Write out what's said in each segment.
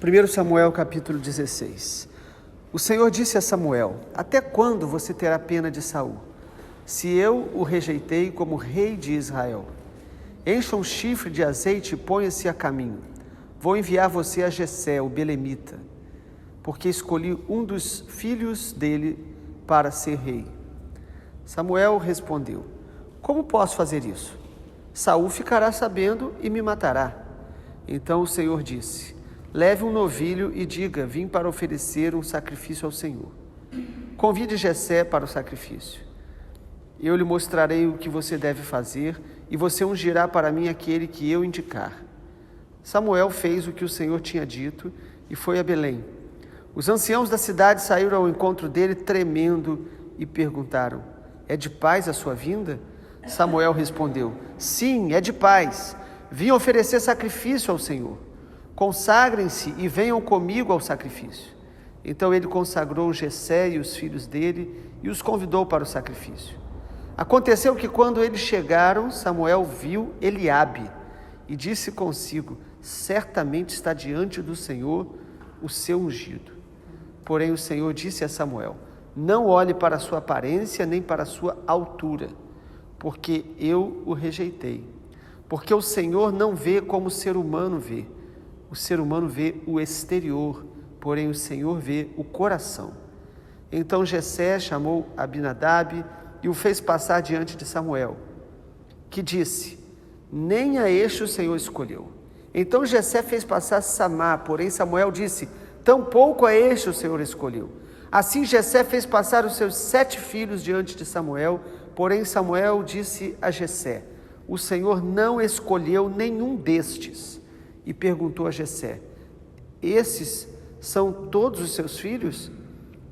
1 Samuel capítulo 16. O Senhor disse a Samuel: até quando você terá pena de Saul, se eu o rejeitei como rei de Israel? Encha um chifre de azeite e ponha-se a caminho. Vou enviar você a Jessé, o belemita, porque escolhi um dos filhos dele para ser rei. Samuel respondeu: como posso fazer isso? Saul ficará sabendo e me matará. Então o Senhor disse: leve um novilho e diga: vim para oferecer um sacrifício ao Senhor. Convide Jessé para o sacrifício. Eu lhe mostrarei o que você deve fazer, e você ungirá para mim aquele que eu indicar. Samuel fez o que o Senhor tinha dito e foi a Belém. Os anciãos da cidade saíram ao encontro dele tremendo e perguntaram: é de paz a sua vinda? Samuel respondeu: sim, é de paz. Vim oferecer sacrifício ao Senhor. Consagrem-se e venham comigo ao sacrifício. Então ele consagrou Jessé e os filhos dele e os convidou para o sacrifício. Aconteceu que quando eles chegaram, Samuel viu Eliabe e disse consigo: certamente está diante do Senhor o seu ungido. Porém o Senhor disse a Samuel: não olhe para a sua aparência nem para a sua altura, porque eu o rejeitei. Porque o Senhor não vê como o ser humano vê. O ser humano vê o exterior, porém o Senhor vê o coração. Então Jessé chamou Abinadab e o fez passar diante de Samuel, que disse: nem a este o Senhor escolheu. Então Jessé fez passar Samá, porém Samuel disse: tampouco a este o Senhor escolheu. Assim Jessé fez passar os seus 7 filhos diante de Samuel, porém Samuel disse a Jessé: o Senhor não escolheu nenhum destes. E perguntou a Jessé: esses são todos os seus filhos?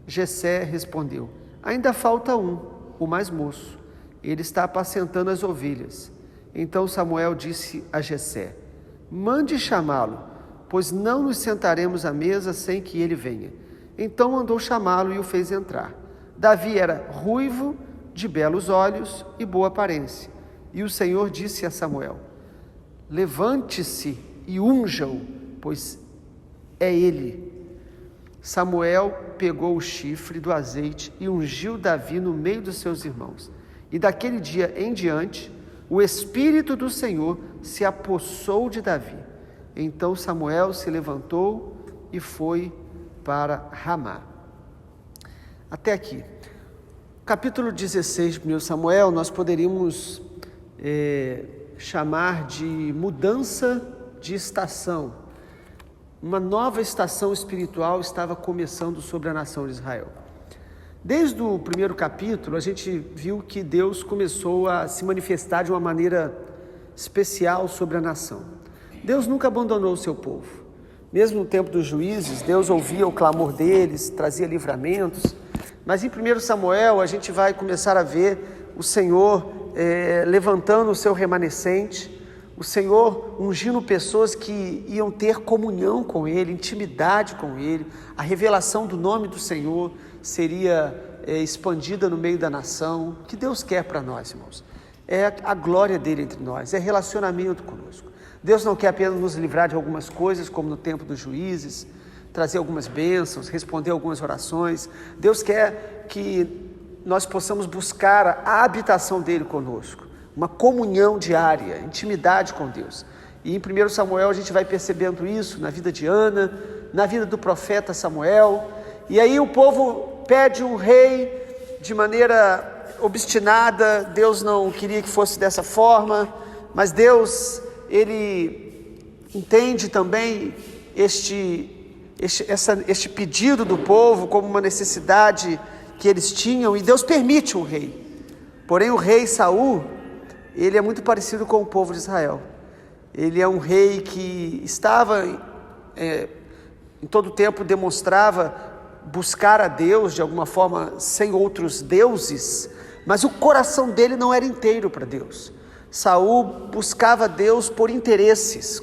Jessé respondeu: ainda falta um, o mais moço. Ele está apacentando as ovelhas. Então Samuel disse a Jessé: mande chamá-lo, pois não nos sentaremos à mesa sem que ele venha. Então mandou chamá-lo e o fez entrar. Davi era ruivo, de belos olhos e boa aparência. E o Senhor disse a Samuel: levante-se e unja-o, pois é ele. Samuel pegou o chifre do azeite e ungiu Davi no meio dos seus irmãos. E daquele dia em diante, o Espírito do Senhor se apossou de Davi. Então Samuel se levantou e foi para Ramá. Até aqui. Capítulo 16 de 1 Samuel, nós poderíamos chamar de mudança de estação. Uma nova estação espiritual estava começando sobre a nação de Israel. Desde o primeiro capítulo, a gente viu que Deus começou a se manifestar de uma maneira especial sobre a nação. Deus nunca abandonou o seu povo. Mesmo no tempo dos juízes, Deus ouvia o clamor deles, trazia livramentos. Mas em 1 Samuel, a gente vai começar a ver o Senhor levantando o seu remanescente, o Senhor ungindo pessoas que iam ter comunhão com Ele, intimidade com Ele. A revelação do nome do Senhor seria expandida no meio da nação. O que Deus quer para nós, irmãos? É a glória dEle entre nós, é relacionamento conosco. Deus não quer apenas nos livrar de algumas coisas, como no tempo dos juízes, trazer algumas bênçãos, responder algumas orações. Deus quer que nós possamos buscar a habitação dEle conosco, uma comunhão diária, intimidade com Deus. E em 1 Samuel a gente vai percebendo isso na vida de Ana, na vida do profeta Samuel. E aí o povo pede um rei de maneira obstinada. Deus não queria que fosse dessa forma, mas Deus, Ele entende também este pedido do povo como uma necessidade que eles tinham, e Deus permite um rei. Porém o rei Saul, ele é muito parecido com o povo de Israel. Ele é um rei que estava, em todo o tempo demonstrava buscar a Deus de alguma forma sem outros deuses, mas o coração dele não era inteiro para Deus. Saul buscava Deus por interesses,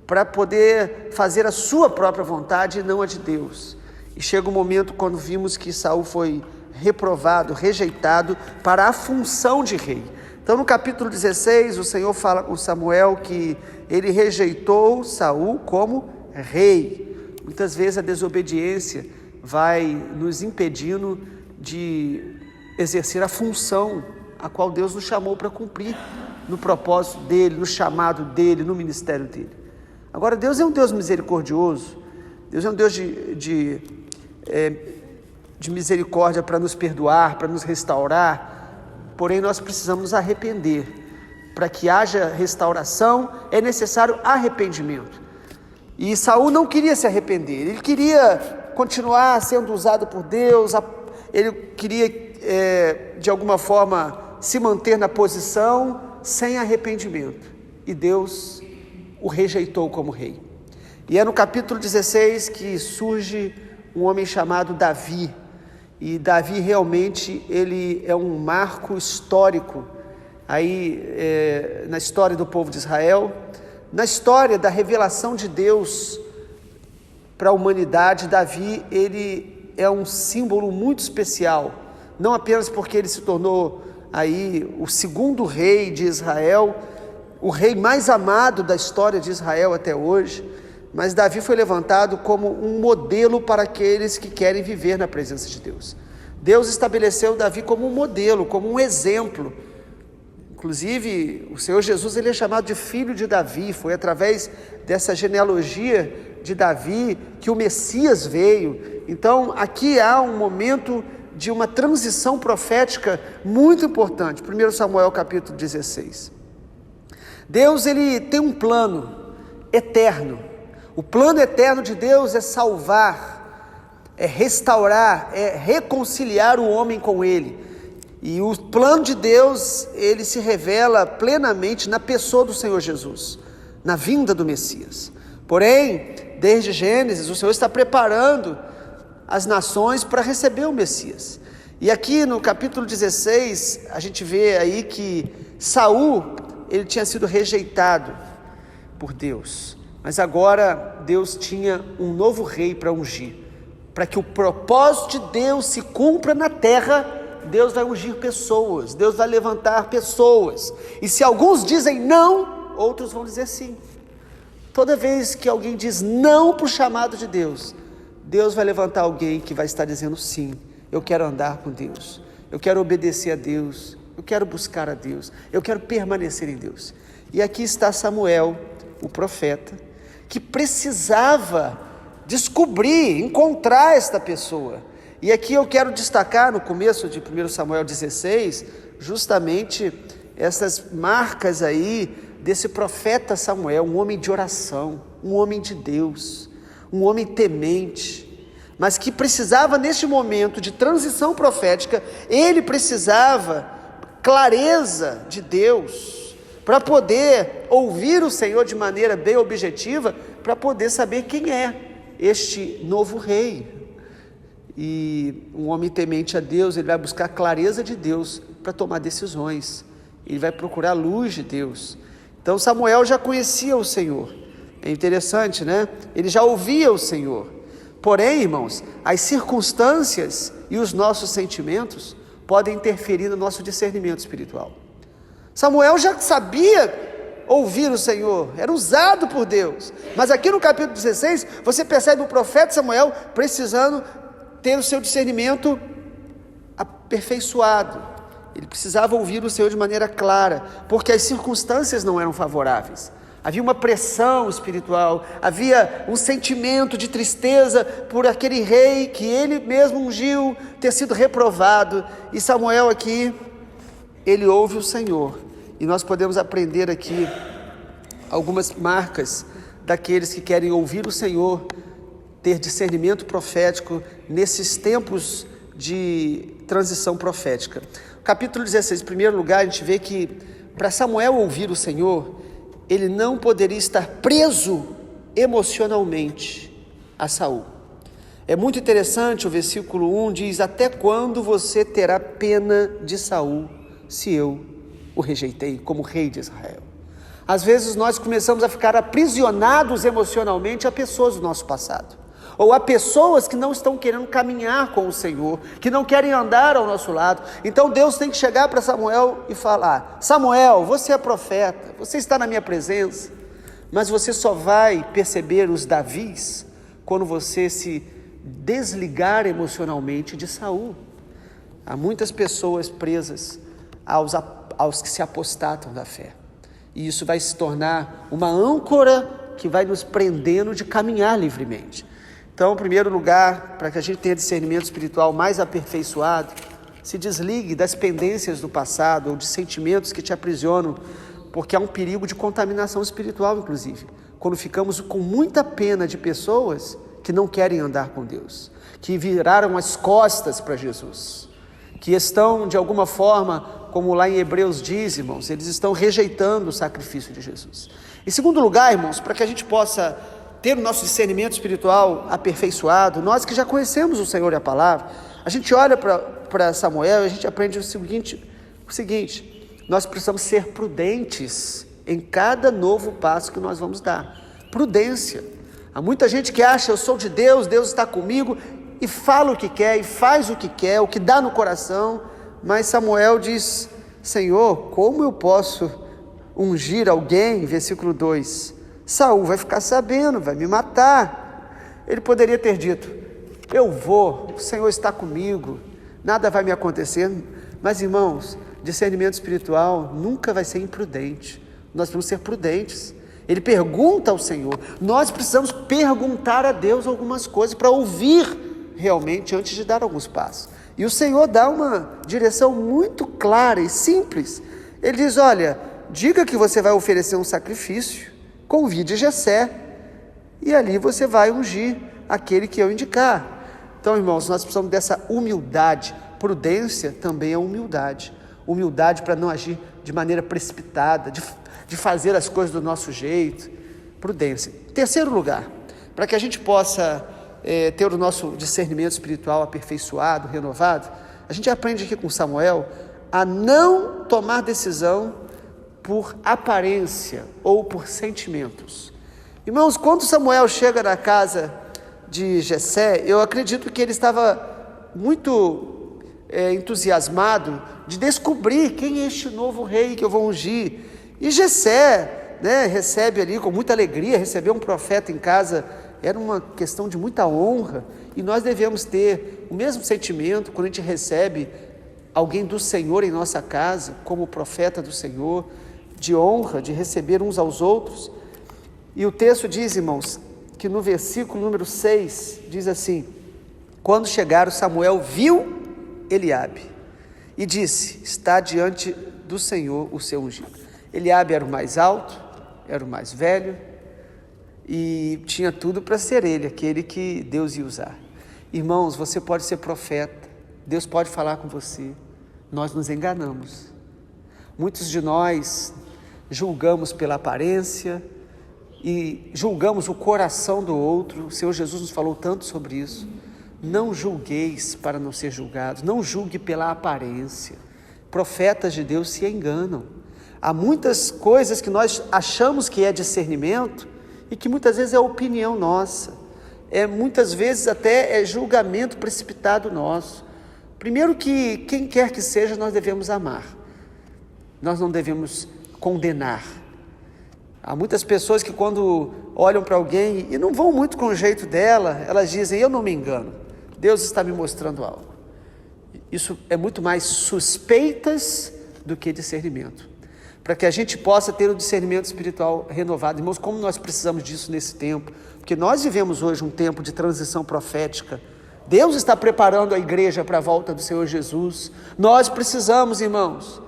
para poder fazer a sua própria vontade e não a de Deus. E chega um momento quando vimos que Saul foi reprovado, rejeitado para a função de rei. Então no capítulo 16 o Senhor fala com Samuel que ele rejeitou Saul como rei. muitas vezes a desobediência vai nos impedindo de exercer a função a qual Deus nos chamou para cumprir, no propósito dele, no chamado dele, no ministério dele. Agora, Deus é um Deus misericordioso, Deus é um Deus de misericórdia para nos perdoar, para nos restaurar, porém nós precisamos nos arrepender. Para que haja restauração é necessário arrependimento. E Saul não queria se arrepender, ele queria continuar sendo usado por Deus, ele queria de alguma forma se manter na posição sem arrependimento, e Deus o rejeitou como rei. E é no capítulo 16 que surge um homem chamado Davi, e Davi realmente ele é um marco histórico aí na história do povo de Israel, na história da revelação de Deus para a humanidade. Davi, ele é um símbolo muito especial, não apenas porque ele se tornou aí o segundo rei de Israel, o rei mais amado da história de Israel até hoje, mas Davi foi levantado como um modelo para aqueles que querem viver na presença de Deus. Deus estabeleceu Davi como um modelo, como um exemplo. Inclusive, o Senhor Jesus, ele é chamado de filho de Davi. Foi através dessa genealogia de Davi que o Messias veio. Então, aqui há um momento de uma transição profética muito importante. 1 Samuel capítulo 16. Deus, ele tem um plano eterno. O plano eterno de Deus é salvar, é restaurar, é reconciliar o homem com ele. E o plano de Deus, ele se revela plenamente na pessoa do Senhor Jesus, na vinda do Messias. Porém, desde Gênesis, o Senhor está preparando as nações para receber o Messias. E aqui no capítulo 16, a gente vê aí que Saul, ele tinha sido rejeitado por Deus. Mas agora Deus tinha um novo rei para ungir. Para que o propósito de Deus se cumpra na terra, Deus vai ungir pessoas, Deus vai levantar pessoas. E se alguns dizem não, outros vão dizer sim. Toda vez que alguém diz não para o chamado de Deus, Deus vai levantar alguém que vai estar dizendo sim. Eu quero andar com Deus, eu quero obedecer a Deus, eu quero buscar a Deus, eu quero permanecer em Deus. E aqui está Samuel, o profeta, que precisava descobrir, encontrar esta pessoa. E aqui eu quero destacar no começo de 1 Samuel 16, justamente essas marcas aí desse profeta Samuel, um homem de oração, um homem de Deus, um homem temente, mas que precisava neste momento de transição profética, ele precisava clareza de Deus, para poder ouvir o Senhor de maneira bem objetiva, para poder saber quem é este novo rei. E um homem temente a Deus, ele vai buscar a clareza de Deus para tomar decisões, ele vai procurar a luz de Deus. Então Samuel já conhecia o Senhor, é interessante, né? Ele já ouvia o Senhor. Porém, irmãos, as circunstâncias e os nossos sentimentos podem interferir no nosso discernimento espiritual. Samuel já sabia ouvir o Senhor, era usado por Deus, mas aqui no capítulo 16, você percebe o profeta Samuel precisando ter o seu discernimento aperfeiçoado. Ele precisava ouvir o Senhor de maneira clara, porque as circunstâncias não eram favoráveis. Havia uma pressão espiritual, havia um sentimento de tristeza por aquele rei que ele mesmo ungiu ter sido reprovado. E Samuel aqui, ele ouve o Senhor. E nós podemos aprender aqui algumas marcas daqueles que querem ouvir o Senhor, ter discernimento profético nesses tempos de transição profética. Capítulo 16, em primeiro lugar, a gente vê que para Samuel ouvir o Senhor, ele não poderia estar preso emocionalmente a Saul. É muito interessante, o versículo 1 diz: até quando você terá pena de Saul, se eu o rejeitei como rei de Israel? Às vezes nós começamos a ficar aprisionados emocionalmente a pessoas do nosso passado, ou a pessoas que não estão querendo caminhar com o Senhor, que não querem andar ao nosso lado. Então Deus tem que chegar para Samuel e falar: Samuel, você é profeta, você está na minha presença, mas você só vai perceber os Davis quando você se desligar emocionalmente de Saul. Há muitas pessoas presas aos que se apostatam da fé. E isso vai se tornar uma âncora que vai nos prendendo de caminhar livremente. Então, em primeiro lugar, para que a gente tenha discernimento espiritual mais aperfeiçoado, se desligue das pendências do passado ou de sentimentos que te aprisionam, porque há um perigo de contaminação espiritual, inclusive, quando ficamos com muita pena de pessoas que não querem andar com Deus, que viraram as costas para Jesus, que estão, de alguma forma, como lá em Hebreus diz, irmãos, eles estão rejeitando o sacrifício de Jesus. Em segundo lugar, irmãos, para que a gente possa ter o nosso discernimento espiritual aperfeiçoado, nós que já conhecemos o Senhor e a palavra, a gente olha para Samuel e a gente aprende o seguinte, nós precisamos ser prudentes em cada novo passo que nós vamos dar. Prudência. Há muita gente que acha, eu sou de Deus, Deus está comigo, e fala o que quer, e faz o que quer, o que dá no coração, mas Samuel diz, Senhor, como eu posso ungir alguém? Versículo 2, Saul vai ficar sabendo, vai me matar. Ele poderia ter dito, eu vou, o Senhor está comigo, nada vai me acontecer. Mas, irmãos, discernimento espiritual nunca vai ser imprudente, nós vamos ser prudentes. Ele pergunta ao Senhor, nós precisamos perguntar a Deus algumas coisas para ouvir realmente antes de dar alguns passos. E o Senhor dá uma direção muito clara e simples. Ele diz, olha, diga que você vai oferecer um sacrifício, convide Jessé, e ali você vai ungir aquele que eu indicar. Então, irmãos, nós precisamos dessa humildade. Prudência também é humildade. Humildade para não agir de maneira precipitada, de fazer as coisas do nosso jeito. Prudência. Terceiro lugar, para que a gente possa ter o nosso discernimento espiritual aperfeiçoado, renovado, a gente aprende aqui com Samuel a não tomar decisão por aparência ou por sentimentos. Irmãos, quando Samuel chega na casa de Jessé, eu acredito que ele estava muito entusiasmado de descobrir quem é este novo rei que eu vou ungir. E Jessé, recebe ali com muita alegria, receber um profeta em casa era uma questão de muita honra, e nós devemos ter o mesmo sentimento quando a gente recebe alguém do Senhor em nossa casa, como profeta do Senhor, de honra, de receber uns aos outros. E o texto diz, irmãos, que no versículo número 6, diz assim, quando chegaram, Samuel viu Eliabe e disse, está diante do Senhor o seu ungido. Eliabe era o mais alto, era o mais velho, e tinha tudo para ser ele, aquele que Deus ia usar. Irmãos, você pode ser profeta, Deus pode falar com você, nós nos enganamos. Muitos de nós julgamos pela aparência e julgamos o coração do outro. O Senhor Jesus nos falou tanto sobre isso. Não julgueis para não ser julgados, não julgue pela aparência. Profetas de Deus se enganam. Há muitas coisas que nós achamos que é discernimento e que muitas vezes é opinião nossa, muitas vezes até é julgamento precipitado nosso. Primeiro que quem quer que seja, nós devemos amar, nós não devemos condenar. Há muitas pessoas que quando olham para alguém e não vão muito com o jeito dela, elas dizem, eu não me engano, Deus está me mostrando algo. Isso é muito mais suspeitas do que discernimento. Para que a gente possa ter o discernimento espiritual renovado. Irmãos, como nós precisamos disso nesse tempo? Porque nós vivemos hoje um tempo de transição profética. Deus está preparando a igreja para a volta do Senhor Jesus. Nós precisamos, irmãos,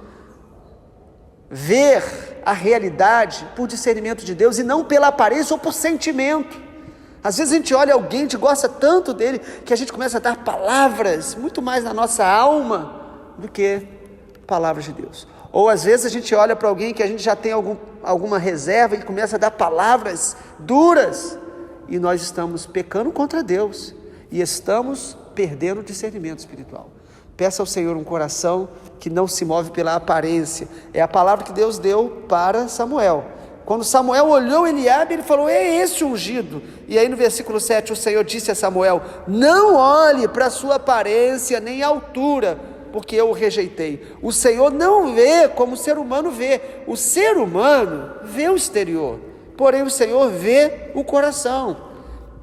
ver a realidade por discernimento de Deus e não pela aparência ou por sentimento. Às vezes a gente olha alguém, a gente gosta tanto dele, que a gente começa a dar palavras muito mais na nossa alma do que palavras de Deus. Ou às vezes a gente olha para alguém que a gente já tem alguma reserva e começa a dar palavras duras, e nós estamos pecando contra Deus e estamos perdendo o discernimento espiritual. Peça ao Senhor um coração que não se move pela aparência. É a palavra que Deus deu para Samuel. Quando Samuel olhou Eliabe, ele falou, é esse ungido. E aí no versículo 7, o Senhor disse a Samuel, não olhe para a sua aparência nem a altura, porque eu o rejeitei. O Senhor não vê como o ser humano vê. O ser humano vê o exterior, porém o Senhor vê o coração.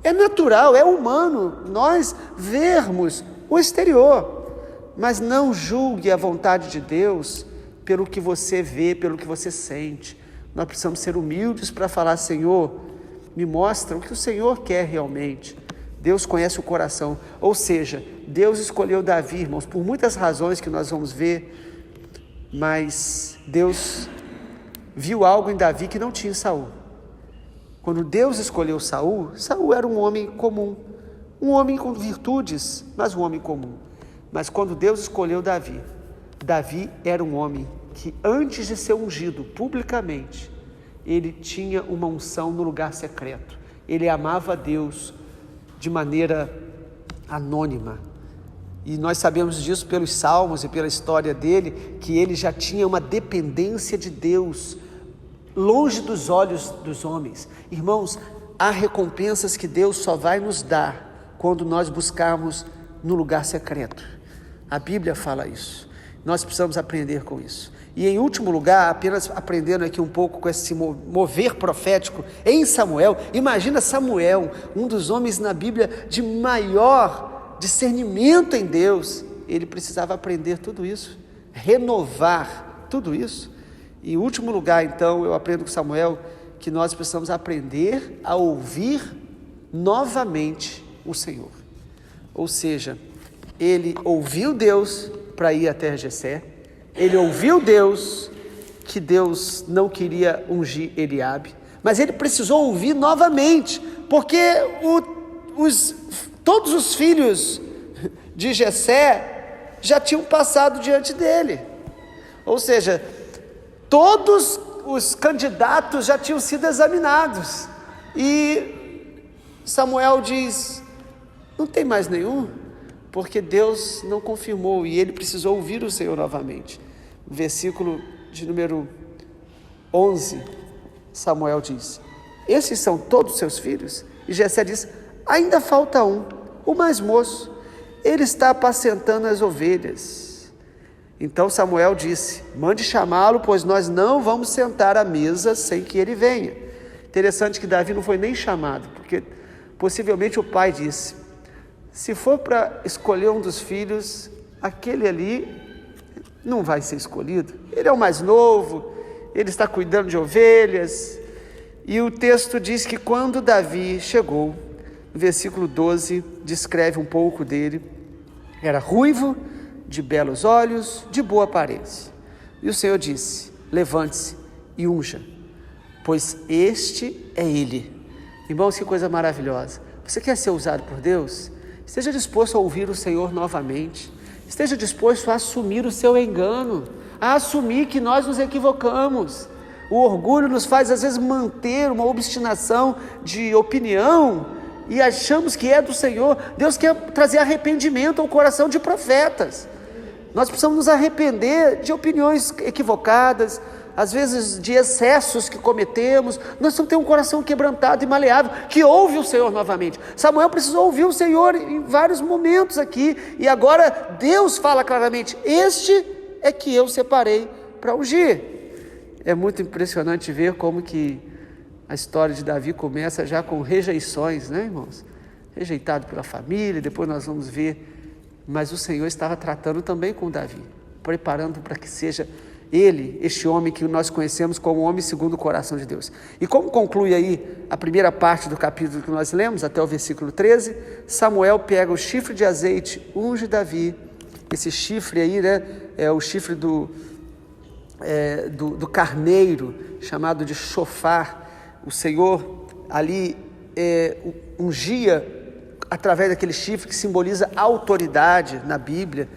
É natural, é humano nós vermos o exterior, mas não julgue a vontade de Deus pelo que você vê, pelo que você sente. Nós precisamos ser humildes para falar: Senhor, me mostra o que o Senhor quer realmente. Deus conhece o coração, ou seja, Deus escolheu Davi, irmãos, por muitas razões que nós vamos ver, mas Deus viu algo em Davi que não tinha em Saul. Quando Deus escolheu Saul, Saul era um homem comum, um homem com virtudes, mas um homem comum. Mas quando Deus escolheu Davi, Davi era um homem que antes de ser ungido publicamente, ele tinha uma unção no lugar secreto. Ele amava a Deus de maneira anônima. E nós sabemos disso pelos salmos e pela história dele, que ele já tinha uma dependência de Deus, longe dos olhos dos homens. Irmãos, há recompensas que Deus só vai nos dar quando nós buscarmos no lugar secreto. A Bíblia fala isso. Nós precisamos aprender com isso. E em último lugar, apenas aprendendo aqui um pouco com esse mover profético em Samuel, imagina Samuel, um dos homens na Bíblia de maior discernimento em Deus, ele precisava aprender tudo isso, renovar tudo isso. E em último lugar, então, eu aprendo com Samuel que nós precisamos aprender a ouvir novamente o Senhor. Ou seja, ele ouviu Deus para ir até Jessé, ele ouviu Deus, que Deus não queria ungir Eliabe, mas ele precisou ouvir novamente, porque todos os filhos de Jessé já tinham passado diante dele. Ou seja, todos os candidatos já tinham sido examinados. E Samuel diz: não tem mais nenhum, porque Deus não confirmou, e ele precisou ouvir o Senhor novamente. Versículo de número 11, Samuel diz: esses são todos seus filhos? E Jessé diz: ainda falta um, o mais moço, ele está apacentando as ovelhas. Então Samuel disse: mande chamá-lo, pois nós não vamos sentar à mesa sem que ele venha. Interessante que Davi não foi nem chamado, porque possivelmente o pai disse: se for para escolher um dos filhos, aquele ali não vai ser escolhido. Ele é o mais novo, ele está cuidando de ovelhas. E o texto diz que quando Davi chegou, no versículo 12, descreve um pouco dele. Era ruivo, de belos olhos, de boa aparência. E o Senhor disse: levante-se e unja, pois este é ele. Irmãos, que coisa maravilhosa. Você quer ser usado por Deus? Esteja disposto a ouvir o Senhor novamente. Esteja disposto a assumir o seu engano, a assumir que nós nos equivocamos. O orgulho nos faz às vezes manter uma obstinação de opinião e achamos que é do Senhor. Deus quer trazer arrependimento ao coração de profetas. Nós precisamos nos arrepender de opiniões equivocadas, às vezes de excessos que cometemos. Nós precisamos ter um coração quebrantado e maleável, que ouve o Senhor novamente. Samuel precisou ouvir o Senhor em vários momentos aqui, e agora Deus fala claramente: este é que eu separei para ungir. É muito impressionante ver como que a história de Davi começa já com rejeições, né, irmãos? Rejeitado pela família, depois nós vamos ver. Mas o Senhor estava tratando também com Davi, preparando para que seja ele, este homem que nós conhecemos como homem segundo o coração de Deus. E como conclui aí a primeira parte do capítulo que nós lemos, até o versículo 13, Samuel pega o chifre de azeite, unge Davi. Esse chifre aí, né, é o chifre do carneiro, chamado de shofar. O Senhor ali ungia através daquele chifre que simboliza autoridade na Bíblia,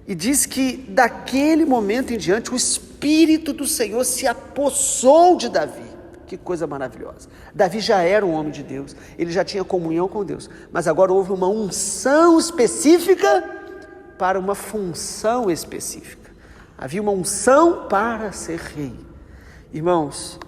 e diz que daquele momento em diante o Espírito do Senhor se apossou de Davi. Que coisa maravilhosa. Davi já era um homem de Deus, ele já tinha comunhão com Deus, mas agora houve uma unção específica para uma função específica. Havia uma unção para ser rei. Irmãos,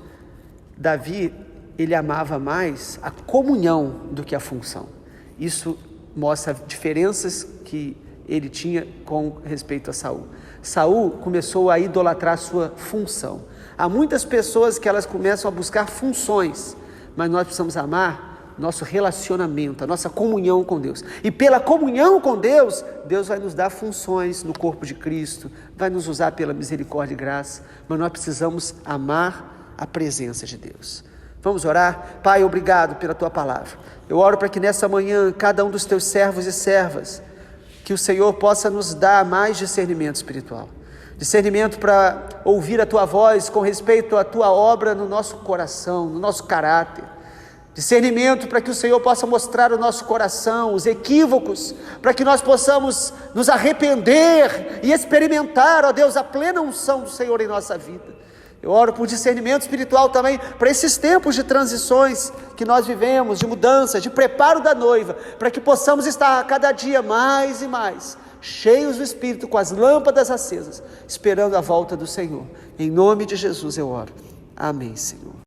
Davi, ele amava mais a comunhão do que a função. Isso mostra diferenças que ele tinha com respeito a Saul. Saul começou a idolatrar a sua função. Há muitas pessoas que elas começam a buscar funções, mas nós precisamos amar nosso relacionamento, a nossa comunhão com Deus. E pela comunhão com Deus, Deus vai nos dar funções no corpo de Cristo, vai nos usar pela misericórdia e graça, mas nós precisamos amar a presença de Deus. Vamos orar? Pai, obrigado pela Tua palavra. Eu oro para que nessa manhã, cada um dos Teus servos e servas, que o Senhor possa nos dar mais discernimento espiritual. Discernimento para ouvir a Tua voz com respeito à Tua obra no nosso coração, no nosso caráter. Discernimento para que o Senhor possa mostrar o nosso coração, os equívocos, para que nós possamos nos arrepender e experimentar, ó Deus, a plena unção do Senhor em nossa vida. Eu oro por discernimento espiritual também para esses tempos de transições que nós vivemos, de mudança, de preparo da noiva, para que possamos estar cada dia mais e mais cheios do Espírito, com as lâmpadas acesas, esperando a volta do Senhor. Em nome de Jesus eu oro. Amém, Senhor.